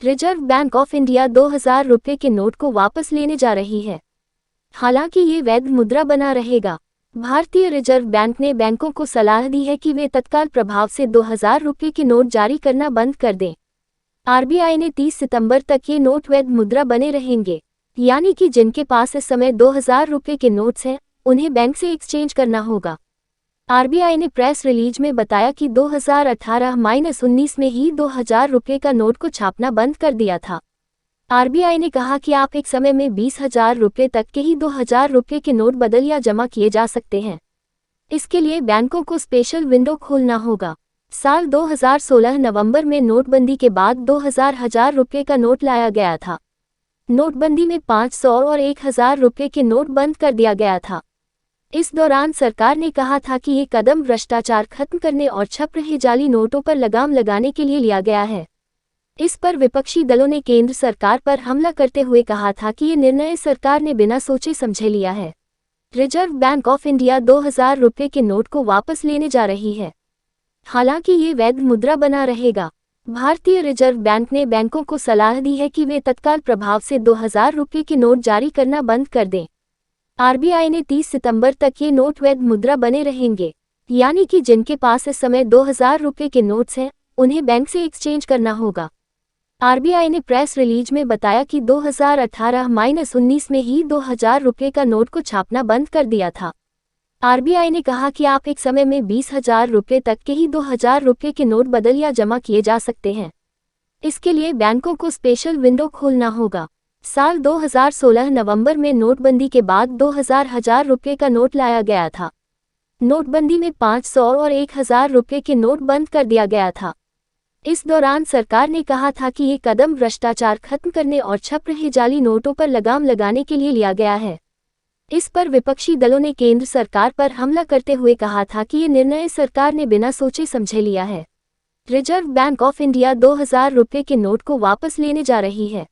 Reserve bank of India 2000 रुपये के note को वापस लेने जा रही है। हालांकि ये वैध मुद्रा बना रहेगा। भारतीय रिजर्व बैंक ने बैंकों को सलाह दी है कि वे तत्काल प्रभाव से 2000 रुपये के नोट जारी करना बंद कर दें। आरबीआई ने 30 सितंबर तक ये नोट वैध मुद्रा बने रहेंगे, यानी कि जिनके पास इस समय 2000 रुपये के नोट्स हैं, उन्हें बैंक से एक्सचेंज करना होगा। आरबीआई ने प्रेस रिलीज में बताया कि 2018-19 में ही 2000 रुपये का नोट को छापना बंद कर दिया था। आरबीआई ने कहा कि आप एक समय में 20,000 रुपये तक के ही 2000 रुपये के नोट बदल या जमा किए जा सकते हैं। इसके लिए बैंकों को स्पेशल विंडो खोलना होगा। साल 2016 नवंबर में नोटबंदी के बाद 2000 रुपये का नोट लाया गया था। नोटबंदी में 500 और 1000 रुपये के नोट बंद कर दिया गया था। इस दौरान सरकार ने कहा था कि ये कदम भ्रष्टाचार खत्म करने और छप रहे जाली नोटों पर लगाम लगाने के लिए लिया गया है। इस पर विपक्षी दलों ने केंद्र सरकार पर हमला करते हुए कहा था कि ये निर्णय सरकार ने बिना सोचे समझे लिया है। रिजर्व बैंक ऑफ इंडिया 2000 रुपये के नोट को वापस लेने जा रही है। हालांकि ये वैध मुद्रा बना रहेगा। भारतीय रिजर्व बैंक ने बैंकों को सलाह दी है कि वे तत्काल प्रभाव से 2000 रुपये के नोट जारी करना बंद कर दें। आरबीआई ने 30 सितंबर तक ये नोट वैध मुद्रा बने रहेंगे, यानी कि जिनके पास इस समय 2000 रुपये के नोट्स हैं, उन्हें बैंक से एक्सचेंज करना होगा। आरबीआई ने प्रेस रिलीज में बताया कि 2018-19 में ही 2000 रुपये का नोट को छापना बंद कर दिया था। आरबीआई ने कहा कि आप एक समय में 20,000 रुपये तक के ही 2000 रुपये के नोट बदल या जमा किए जा सकते हैं। इसके लिए बैंकों को स्पेशल विंडो खोलना होगा। साल 2016 नवंबर में नोटबंदी के बाद 2000 रुपये का नोट लाया गया था। नोटबंदी में 500 और 1000 रुपये के नोट बंद कर दिया गया था। इस दौरान सरकार ने कहा था कि ये कदम भ्रष्टाचार खत्म करने और छप रहे जाली नोटों पर लगाम लगाने के लिए लिया गया है। इस पर विपक्षी दलों ने केंद्र सरकार पर हमला करते हुए कहा था कि ये निर्णय सरकार ने बिना सोचे समझे लिया है। रिजर्व बैंक ऑफ इंडिया 2000 रुपये के नोट को वापस लेने जा रही है।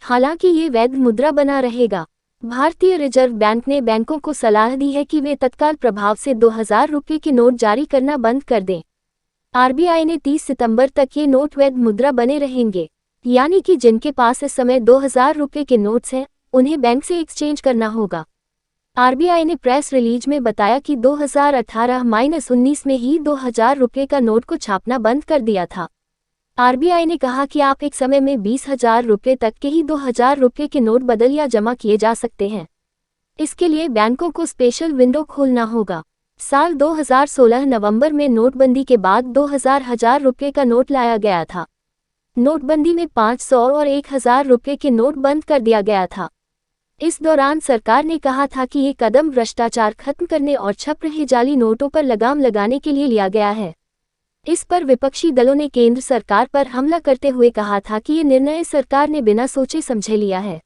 हालांकि ये वैध मुद्रा बना रहेगा। भारतीय रिजर्व बैंक ने बैंकों को सलाह दी है कि वे तत्काल प्रभाव से 2000 रुपये के नोट जारी करना बंद कर दें। आरबीआई ने 30 सितंबर तक ये नोट वैध मुद्रा बने रहेंगे, यानी कि जिनके पास इस समय 2000 रुपये के नोट्स हैं, उन्हें बैंक से एक्सचेंज करना होगा। आरबीआई ने प्रेस रिलीज में बताया कि 2018-19 में ही 2000 रुपये का नोट को छापना बंद कर दिया था। आरबीआई ने कहा कि आप एक समय में 20,000 रुपये तक के ही 2000 रुपये के नोट बदल या जमा किए जा सकते हैं। इसके लिए बैंकों को स्पेशल विंडो खोलना होगा। साल 2016 नवंबर में नोटबंदी के बाद 2000 रुपये का नोट लाया गया था। नोटबंदी में 500 और 1000 रुपये के नोट बंद कर दिया गया था। इस दौरान सरकार ने कहा था कि ये कदम भ्रष्टाचार खत्म करने और छप रहे जाली नोटों पर लगाम लगाने के लिए लिया गया है। इस पर विपक्षी दलों ने केंद्र सरकार पर हमला करते हुए कहा था कि ये निर्णय सरकार ने बिना सोचे समझे लिया है।